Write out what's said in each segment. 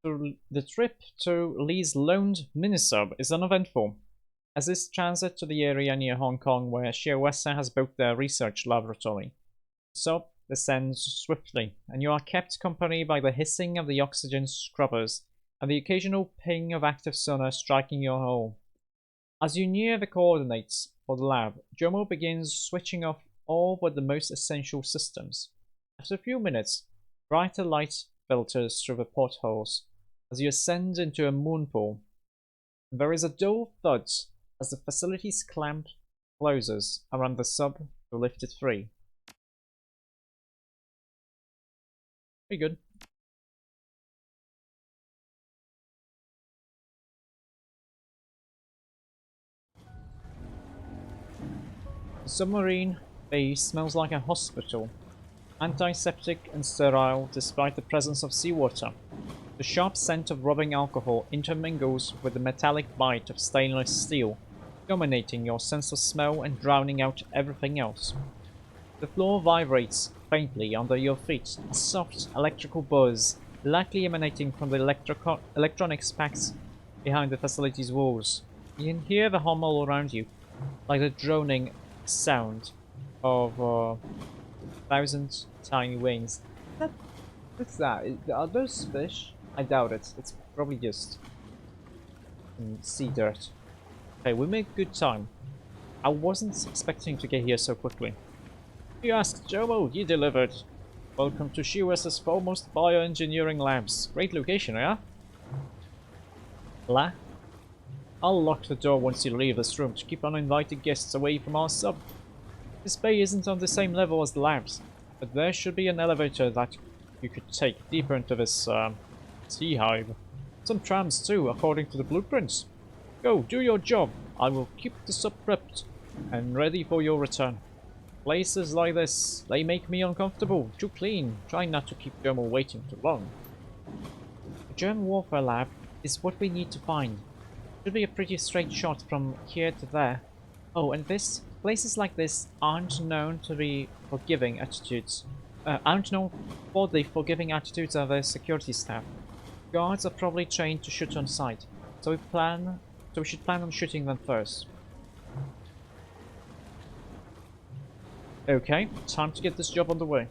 The trip to Lee's loaned minisub is uneventful, as is transit to the area near Hong Kong where Shiawase has built their research laboratory. The sub descends swiftly, and you are kept company by the hissing of the oxygen scrubbers and the occasional ping of active sonar striking your hull. As you near the coordinates for the lab, Jomo begins switching off all but the most essential systems. After a few minutes, brighter light filters through the portholes as you ascend into a moonpool. There is a dull thud as the facility's clamp closes around the sub to lift it free. Pretty good. The submarine bay smells like a hospital, antiseptic and sterile despite the presence of seawater. The sharp scent of rubbing alcohol intermingles with the metallic bite of stainless steel, dominating your sense of smell and drowning out everything else. The floor vibrates faintly under your feet, a soft electrical buzz likely emanating from the electronics packs behind the facility's walls. You can hear the hum all around you, like the droning sound of 1,000 tiny wings. What's that? Are those fish? I doubt it. It's probably just sea dirt. Okay, we make good time. I wasn't expecting to get here so quickly. You asked, Jomo, you delivered. Welcome to Shiawase's foremost bioengineering labs. Great location, yeah? La? I'll lock the door once you leave this room to keep uninvited guests away from our sub. This bay isn't on the same level as the labs, but there should be an elevator that you could take deeper into this sea hive. Some trams too, according to the blueprints. Go, do your job. I will keep the sub prepped and ready for your return. Places like this, they make me uncomfortable. Too clean. Try not to keep Jomo waiting too long. The German warfare lab is what we need to find. Should be a pretty straight shot from here to there. Oh, and places like this aren't known to be forgiving attitudes. Aren't known for the forgiving attitudes of their security staff. Guards are probably trained to shoot on sight, so we should plan on shooting them first. Okay, time to get this job on the way.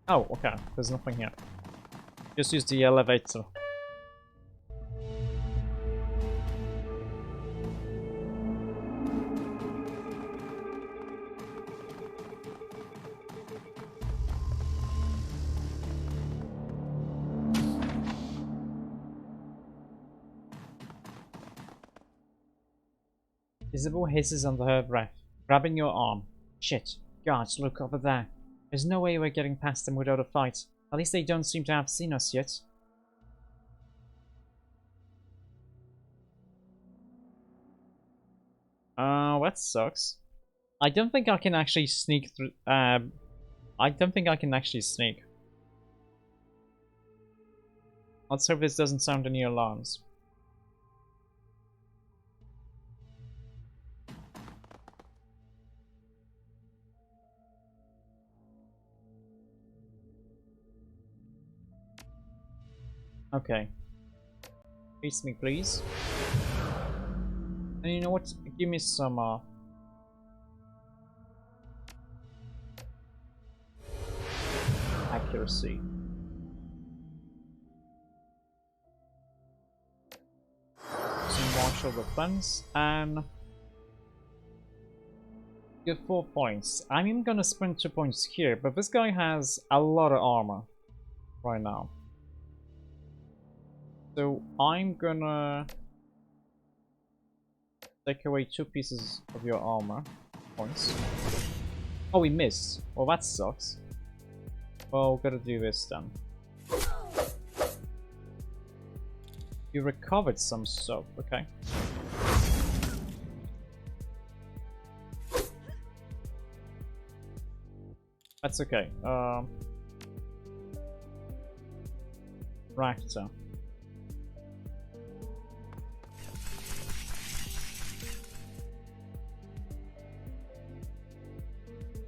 Oh, okay, there's nothing here. Just use the elevator. Isabel hisses under her breath, grabbing your arm. Shit, guards, look over there. There's no way we're getting past them without a fight. At least they don't seem to have seen us yet. That sucks. I don't think I can actually sneak through. I don't think I can actually sneak. Let's hope this doesn't sound any alarms. Okay. Face me, please. And you know what? Give me some, accuracy. Some martial defense, and get 4 points. I'm even gonna spend 2 points here, but this guy has a lot of armor right now. So I'm gonna take away 2 pieces of your armor points. Oh, we missed. Well, that sucks. Well, gotta do this then. You recovered some stuff, okay. That's okay. reactor.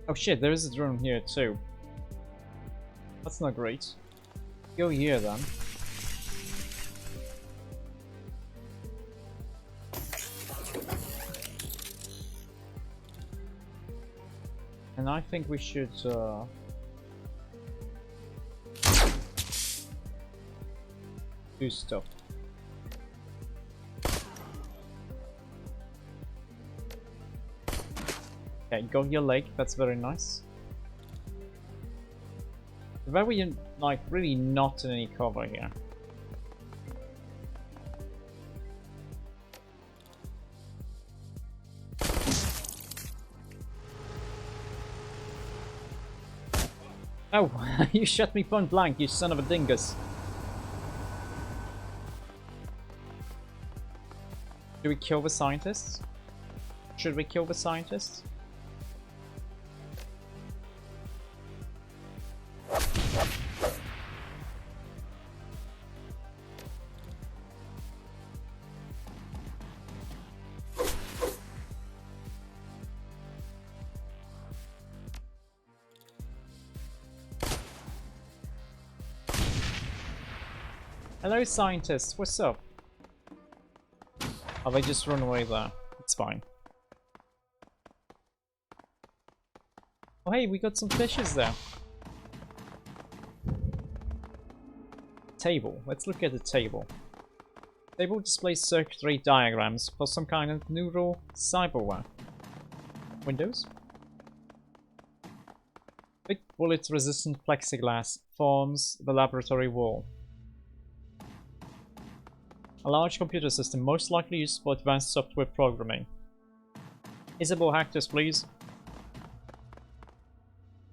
Oh shit, there is a drone here too. That's not great. Go here then. And I think we should do stuff. Okay, got your leg, that's very nice. Very, like, really not in any cover here. Oh, you shot me point blank, you son of a dingus. Do we kill the scientists? Should we kill the scientists? Hello scientists, what's up? Oh, they just run away there. It's fine. Oh hey, we got some fishes there. Table. Let's look at the table. Table displays circuitry diagrams for some kind of neural cyberware. Windows. Big bullet-resistant plexiglass forms the laboratory wall. A large computer system most likely used for advanced software programming. Isabel hackers, please.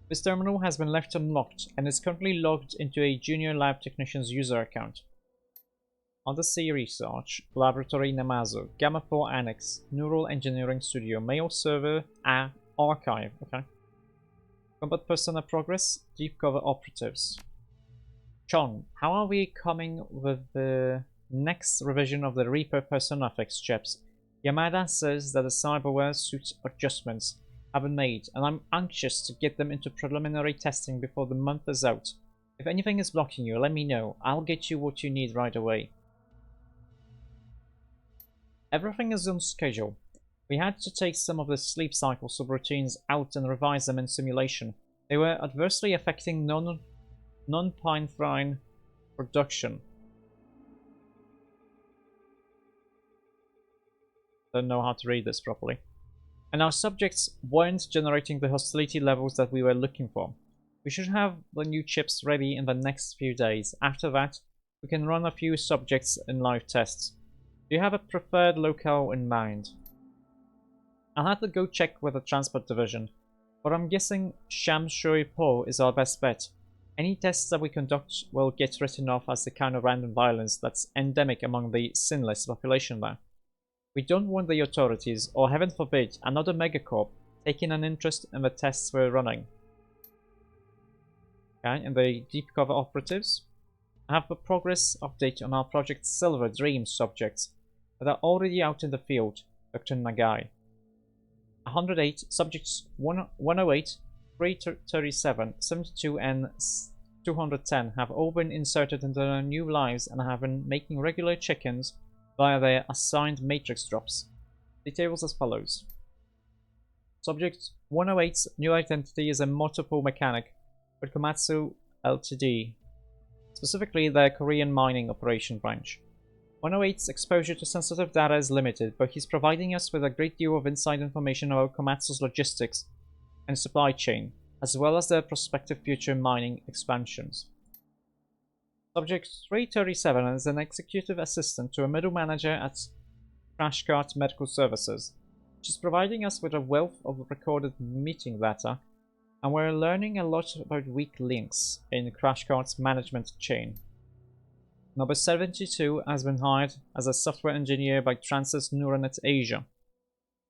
This terminal has been left unlocked and is currently logged into a junior lab technician's user account. Undersea Research, Laboratory Namazo, Gamma 4 Annex, Neural Engineering Studio, Mail Server, Archive. Okay. Combat Persona Progress, Deep Cover Operatives. Chong, how are we coming with the next revision of the Reaper Persona fix chips? Yamada says that the cyberware suit adjustments have been made, and I'm anxious to get them into preliminary testing before the month is out. If anything is blocking you, let me know. I'll get you what you need right away. Everything is on schedule. We had to take some of the sleep cycle subroutines out and revise them in simulation. They were adversely affecting non-pinefrine production. Don't know how to read this properly. And our subjects weren't generating the hostility levels that we were looking for. We should have the new chips ready in the next few days. After that, we can run a few subjects in live tests. Do you have a preferred locale in mind? I'll have to go check with the transport division, but I'm guessing Shamshui Po is our best bet. Any tests that we conduct will get written off as the kind of random violence that's endemic among the sinless population there. We don't want the authorities, or heaven forbid, another megacorp taking an interest in the tests we're running. Okay, and the deep cover operatives. I have a progress update on our Project Silver Dream subjects that are already out in the field, Dr. Nagai. 108, subjects 108, 337, 72 and 210 have all been inserted into their new lives and have been making regular check-ins via their assigned matrix drops. Details as follows. Subject 108's new identity is a multiple mechanic with Komatsu Ltd, specifically their Korean mining operation branch. 108's exposure to sensitive data is limited, but he's providing us with a great deal of inside information about Komatsu's logistics and supply chain, as well as their prospective future mining expansions. Subject 337 is an executive assistant to a middle manager at Crashcart Medical Services. She's providing us with a wealth of recorded meeting data, and we're learning a lot about weak links in Crashcart's management chain. Number 72 has been hired as a software engineer by Transys Neuronet Asia.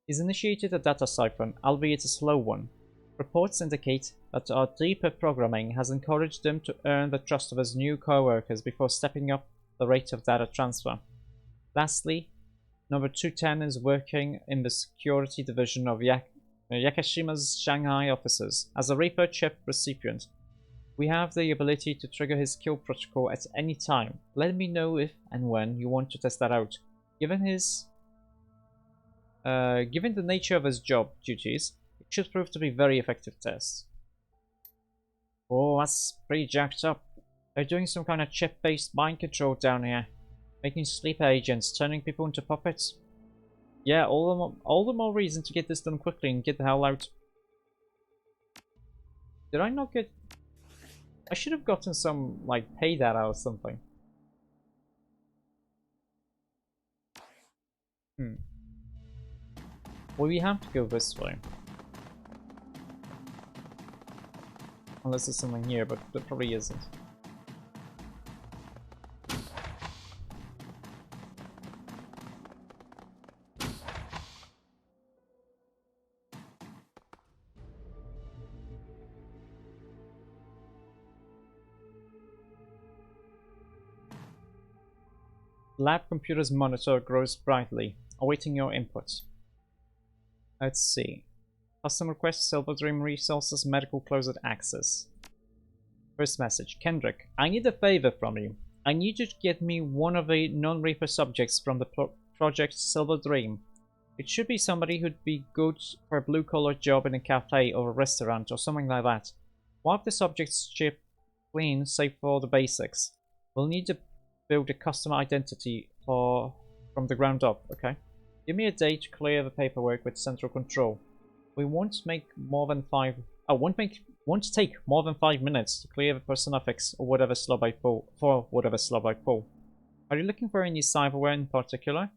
He's initiated a data siphon, albeit a slow one. Reports indicate that our deeper programming has encouraged them to earn the trust of his new co-workers before stepping up the rate of data transfer. Lastly, Number 210 is working in the security division of Yakashima's Shanghai offices. As a Reaper chip recipient, we have the ability to trigger his kill protocol at any time. Let me know if and when you want to test that out. Given the nature of his job duties, it should prove to be a very effective test. Oh, that's pretty jacked up. They're doing some kind of chip-based mind control down here. Making sleeper agents, turning people into puppets. Yeah, all the more reason to get this done quickly and get the hell out. Did I not get... I should have gotten some, like, pay data or something. Well, we have to go this way. Unless there's something here, but there probably isn't. Lab computer's monitor grows brightly, awaiting your input. Let's see. Custom request Silver Dream Resources Medical Closet Access. First message. Kendrick, I need a favor from you. I need you to get me one of the non-Reaper subjects from the project Silver Dream. It should be somebody who'd be good for a blue-collar job in a cafe or a restaurant or something like that. Wipe the subject's chip clean, save for the basics. We'll need to build a custom identity from the ground up, okay? Give me a day to clear the paperwork with central control. We won't take more than 5 minutes to clear the personifics or whatever slot I pull. Are you looking for any cyberware in particular?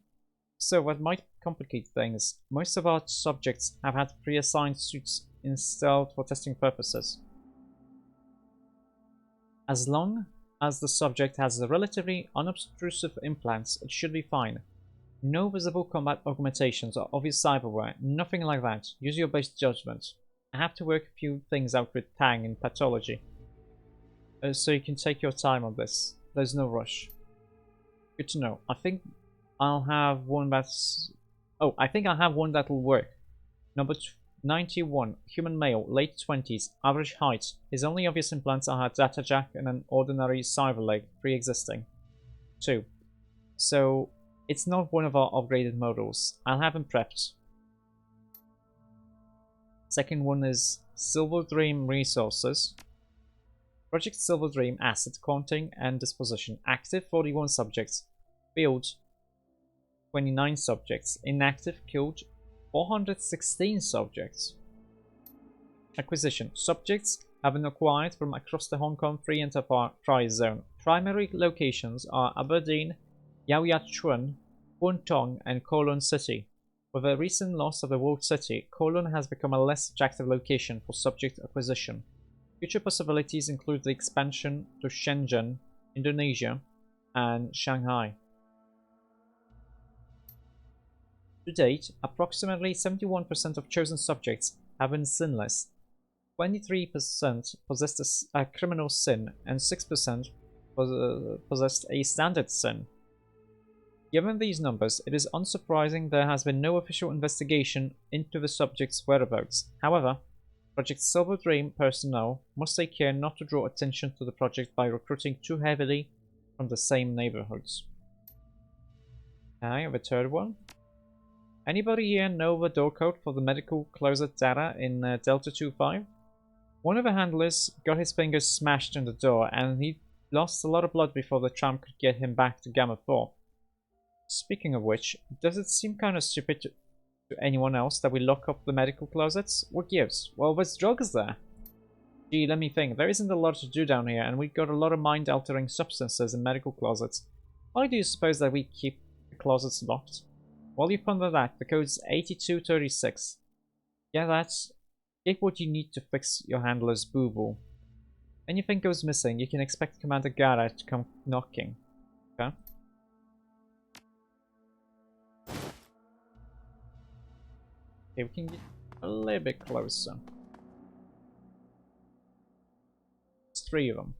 So that might complicate things. Most of our subjects have had pre-assigned suits installed for testing purposes. As long as the subject has relatively unobtrusive implants, it should be fine. No visible combat augmentations or obvious cyberware, nothing like that. Use your best judgment. I have to work a few things out with Tang in pathology. So you can take your time on this. There's no rush. Good to know. I think I'll have one that's... Oh, I think I'll have one that'll work. Number 91, human male, late 20s, average height. His only obvious implants are a data jack and an ordinary cyber leg, pre-existing. 2. So, it's not one of our upgraded models. I'll have him prepped. Second one is Silver Dream Resources. Project Silver Dream Asset Counting and Disposition. Active 41 subjects. Field 29 subjects. Inactive killed 416 subjects. Acquisition. Subjects have been acquired from across the Hong Kong Free Enterprise Zone. Primary locations are Aberdeen, Yaoyachun, Wuntong, and Kowloon City. With the recent loss of the walled city, Kowloon has become a less attractive location for subject acquisition. Future possibilities include the expansion to Shenzhen, Indonesia, and Shanghai. To date, approximately 71% of chosen subjects have been sinless, 23% possessed a criminal sin, and 6% possessed a standard sin. Given these numbers, it is unsurprising there has been no official investigation into the subject's whereabouts. However, Project Silver Dream personnel must take care not to draw attention to the project by recruiting too heavily from the same neighborhoods. Okay, the third one. Anybody here know the door code for the medical closet data in Delta 25? One of the handlers got his fingers smashed in the door and he lost a lot of blood before the tram could get him back to Gamma 4. Speaking of which, does it seem kind of stupid to anyone else that we lock up the medical closets? What gives? Well, there's drugs there. Gee, let me think. There isn't a lot to do down here and we've got a lot of mind-altering substances in medical closets. Why do you suppose that we keep the closets locked? While you ponder that, the code's 8236. Yeah, that's... Get what you need to fix your handler's boo-boo. Anything goes missing, you can expect Commander Gara to come knocking. Okay? Okay, we can get a little bit closer. 3 of them.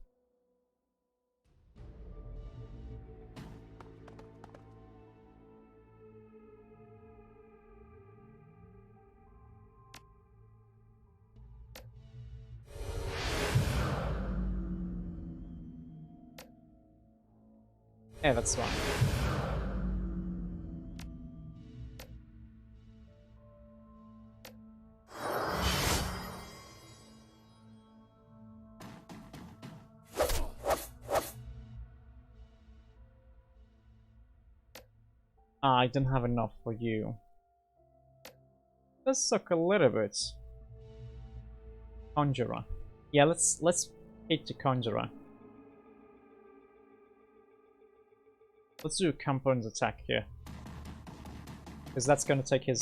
Yeah, that's fine. I don't have enough for you. Let's suck a little bit. Conjurer. Yeah, let's hit the Conjurer. Let's do a compound attack here. Because that's gonna take his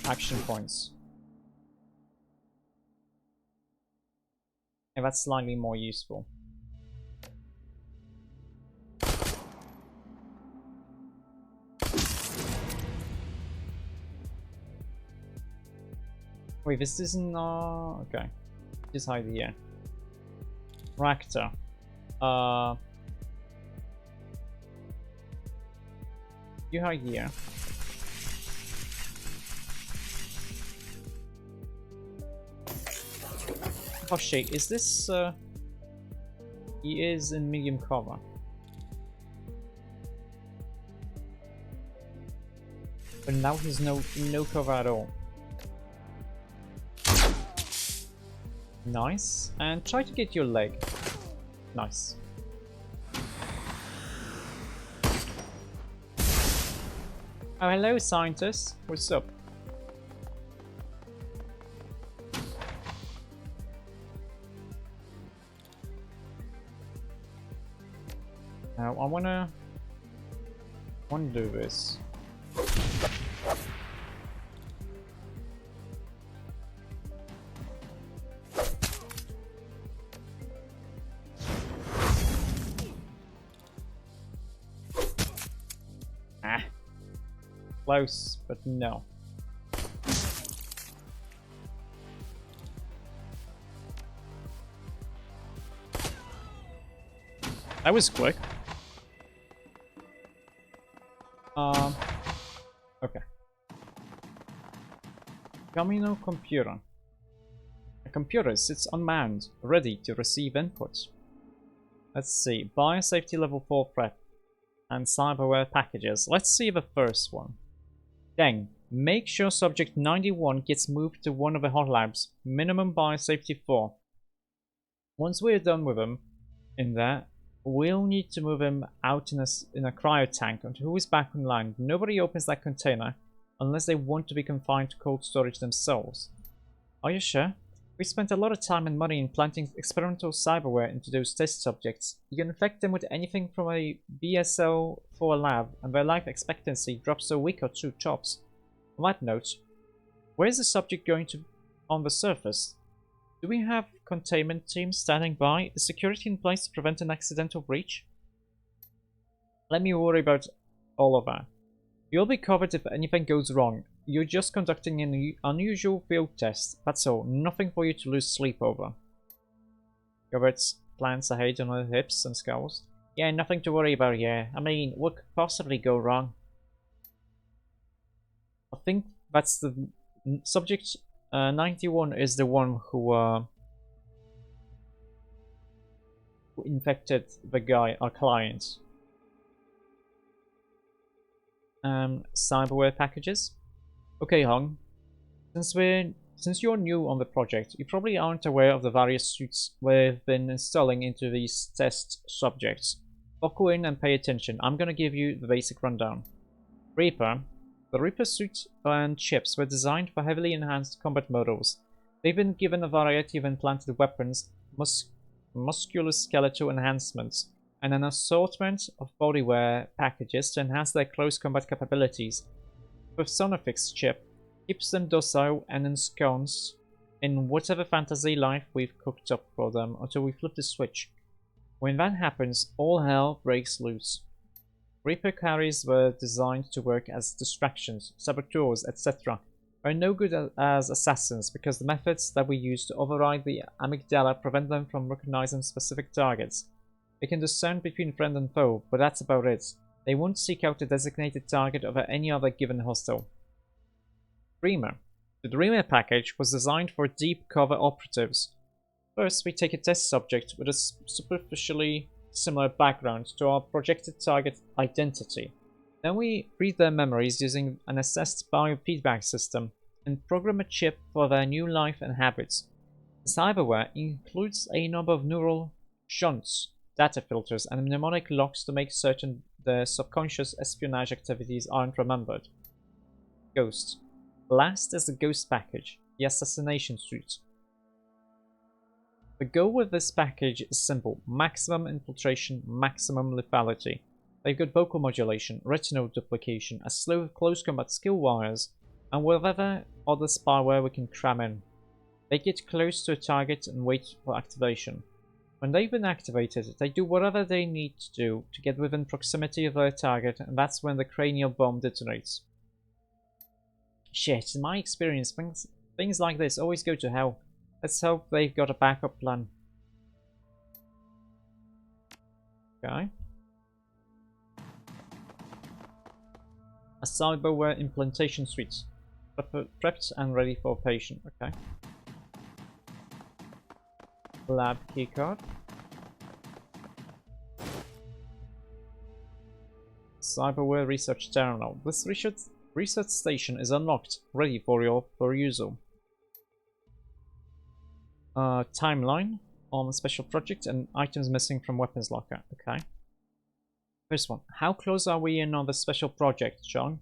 action points. And that's slightly more useful. Wait, this isn't okay. This hide here. Ractor. You hide here. Oh shit, is this he is in medium cover. But now he's no cover at all. Nice. And try to get your leg. Nice. Oh, hello, scientist. What's up? Now, I wanna do this. Close, but no. That was quick. Okay. Camino computer. A computer sits unmanned, ready to receive input. Let's see. Biosafety level 4 prep and cyberware packages. Let's see the first one. Deng, make sure subject 91 gets moved to one of the hot labs. Minimum biosafety 4. Once we're done with him in there, we'll need to move him out in a cryo tank until he's back online. Nobody opens that container unless they want to be confined to cold storage themselves. Are you sure? We spent a lot of time and money in planting experimental cyberware into those test subjects. You can infect them with anything from a BSL-4 lab, and their life expectancy drops a week or two tops. On that note, where is the subject going to on the surface? Do we have containment teams standing by? Is security in place to prevent an accidental breach? Let me worry about all of that. You'll be covered if anything goes wrong. You're just conducting an unusual field test. That's all. Nothing for you to lose sleep over. Robert's plants ahead on her hips and scowls. Yeah, nothing to worry about here. I mean, what could possibly go wrong? I think that's the subject. 91 is the one who infected the guy, our client. Cyberware packages. Okay, Hung. Since you're new on the project, you probably aren't aware of the various suits we've been installing into these test subjects. Buckle in and pay attention. I'm gonna give you the basic rundown. Reaper. The Reaper suit and chips were designed for heavily enhanced combat models. They've been given a variety of implanted weapons, musculoskeletal enhancements, and an assortment of bodywear packages to enhance their close combat capabilities. The Sonifix chip keeps them docile and ensconced in whatever fantasy life we've cooked up for them until we flip the switch. When that happens, all hell breaks loose. Reaper carriers were designed to work as distractions, saboteurs, etc. We're no good as assassins because the methods that we use to override the amygdala prevent them from recognizing specific targets. They can discern between friend and foe, but that's about it. They won't seek out a designated target over any other given hostile. Dreamer. The Dreamer package was designed for deep cover operatives. First, we take a test subject with a superficially similar background to our projected target identity. Then we read their memories using an assessed biofeedback system and program a chip for their new life and habits. The cyberware includes a number of neural shunts, data filters, and mnemonic locks to make certain their subconscious espionage activities aren't remembered. Ghost. Last is the Ghost package, the assassination suite. The goal with this package is simple: maximum infiltration, maximum lethality. They've got vocal modulation, retinal duplication, a slow close combat skill wires, and whatever other spyware we can cram in. They get close to a target and wait for activation. When they've been activated, they do whatever they need to do to get within proximity of their target, and that's when the cranial bomb detonates. Shit, in my experience, things like this always go to hell. Let's hope they've got a backup plan. Okay. A cyberware implantation suite. Prepped and ready for patient. Okay. Lab keycard. Cyberware research terminal. This research station is unlocked, ready for your perusal. Timeline on the special project and items missing from weapons locker. Okay. First one. How close are we in on the special project, John?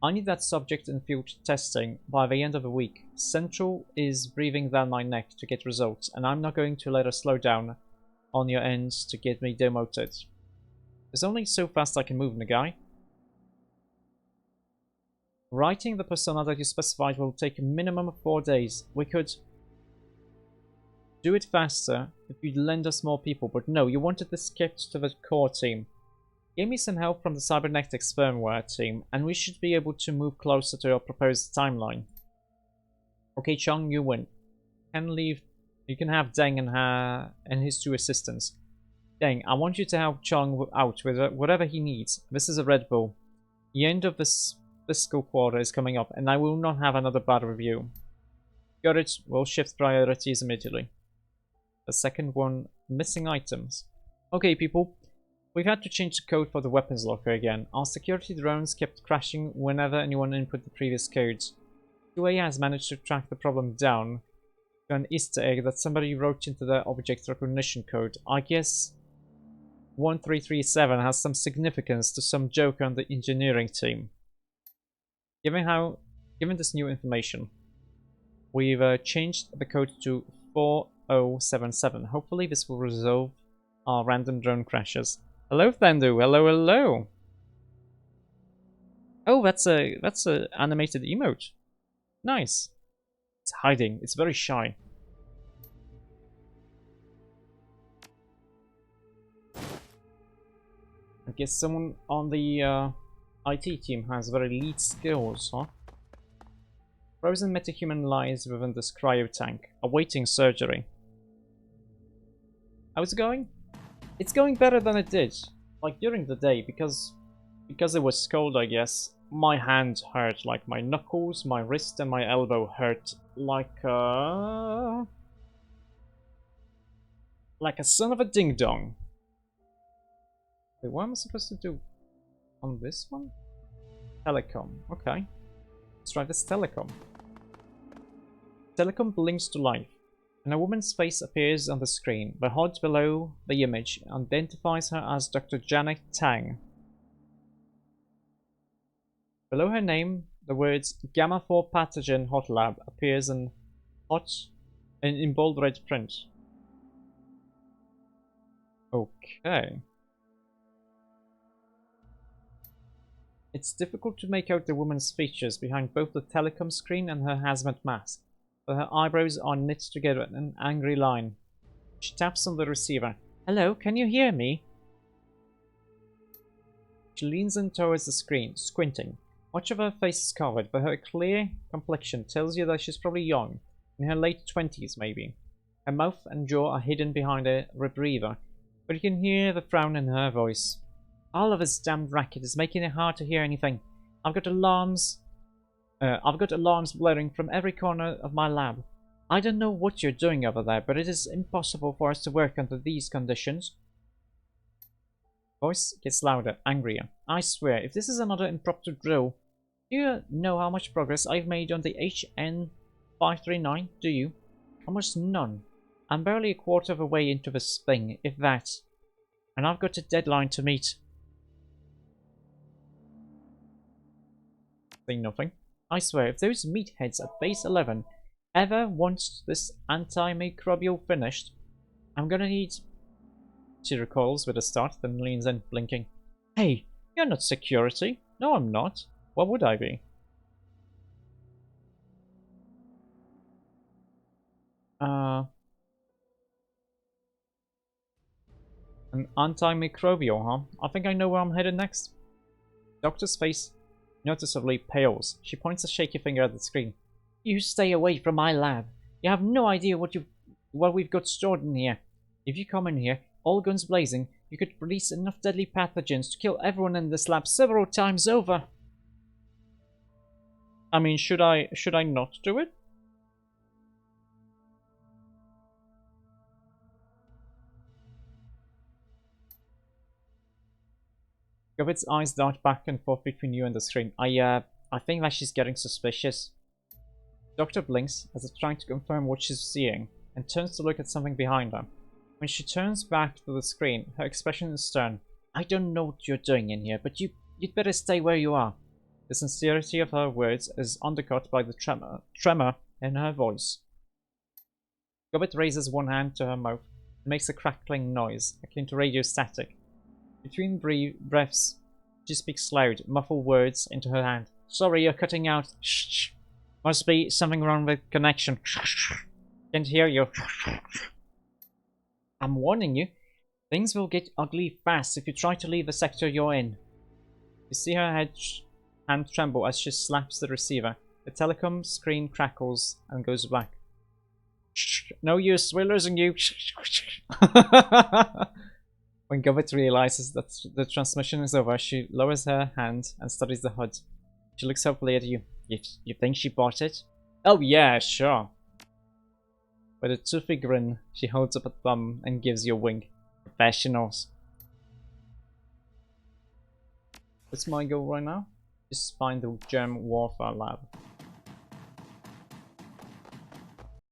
I need that subject in field testing by the end of the week. Central is breathing down my neck to get results, and I'm not going to let her slow down on your ends to get me demoted. There's only so fast I can move, Nagai. Writing the persona that you specified will take a minimum of 4 days. We could do it faster if you'd lend us more people, but no, you wanted this kept to the core team. Give me some help from the cybernetics firmware team, and we should be able to move closer to your proposed timeline. Okay, Chung, you win. You can have Deng and his 2 assistants. Deng, I want you to help Chung out with whatever he needs. This is a Red Bull. The end of this fiscal quarter is coming up, and I will not have another bad review. Got it. We'll shift priorities immediately. The second one, missing items. Okay, people. We've had to change the code for the weapons locker again. Our security drones kept crashing whenever anyone input the previous codes. QA has managed to track the problem down to an Easter egg that somebody wrote into their object recognition code. I guess 1337 has some significance to some joker on the engineering team. Given this new information, we've changed the code to 4077. Hopefully this will resolve our random drone crashes. Hello, Thandu. Hello, hello. Oh, that's a animated emote. Nice. It's hiding. It's very shy. I guess someone on the IT team has very lead skills, huh? Frozen metahuman lies within this cryo tank, awaiting surgery. How's it going? It's going better than it did, like during the day, because it was cold, I guess. My hand hurt, like my knuckles, my wrist and my elbow hurt like a son of a ding-dong. Wait, what am I supposed to do on this one? Telecom, okay. Let's try this telecom. Telecom blinks to life, and a woman's face appears on the screen. The HUD below the image identifies her as Dr. Janet Tang. Below her name, the words Gamma-4 Pathogen Hot Lab appears in bold red print. Okay. It's difficult to make out the woman's features behind both the telecom screen and her hazmat mask, but her eyebrows are knit together in an angry line. She taps on the receiver. Hello, can you hear me? She leans in towards the screen, squinting. Much of her face is covered, but her clear complexion tells you that she's probably young, in her late 20s maybe. Her mouth and jaw are hidden behind a rebreather, but you can hear the frown in her voice. All of this damned racket is making it hard to hear anything. I've got alarms blaring from every corner of my lab. I don't know what you're doing over there, but it is impossible for us to work under these conditions. Voice gets louder, angrier. I swear, if this is another impromptu drill, do you know how much progress I've made on the HN539, do you? Almost none. I'm barely a quarter of a way into this thing, if that. And I've got a deadline to meet. Say nothing. I swear, if those meatheads at base 11 ever want this antimicrobial finished, I'm gonna need... She recoils with a start, then leans in, blinking. Hey, you're not security. No, I'm not. What would I be? An antimicrobial, huh? I think I know where I'm headed next. Doctor's face noticeably pales. She points a shaky finger at the screen. You stay away from my lab. You have no idea what we've got stored in here. If you come in here, all guns blazing, you could release enough deadly pathogens to kill everyone in this lab several times over. I mean, should I not do it? Govit's eyes dart back and forth between you and the screen. I think that she's getting suspicious. Doctor blinks as if trying to confirm what she's seeing, and turns to look at something behind her. When she turns back to the screen, her expression is stern. I don't know what you're doing in here, but you'd better stay where you are. The sincerity of her words is undercut by the tremor in her voice. Govit raises one hand to her mouth and makes a crackling noise, akin to radio static. Between breaths, she speaks loud, muffled words into her hand. Sorry, you're cutting out. Shh. Must be something wrong with connection. Can't hear you. I'm warning you. Things will get ugly fast if you try to leave the sector you're in. You see her hand tremble as she slaps the receiver. The telecom screen crackles and goes black. Shh. No use, we're losing you. When Govit realizes that the transmission is over, she lowers her hand and studies the HUD. She looks hopefully at you. You think she bought it? Oh yeah, sure. With a toothy grin, she holds up a thumb and gives you a wink. Professionals. What's my goal right now? Just find the germ warfare lab.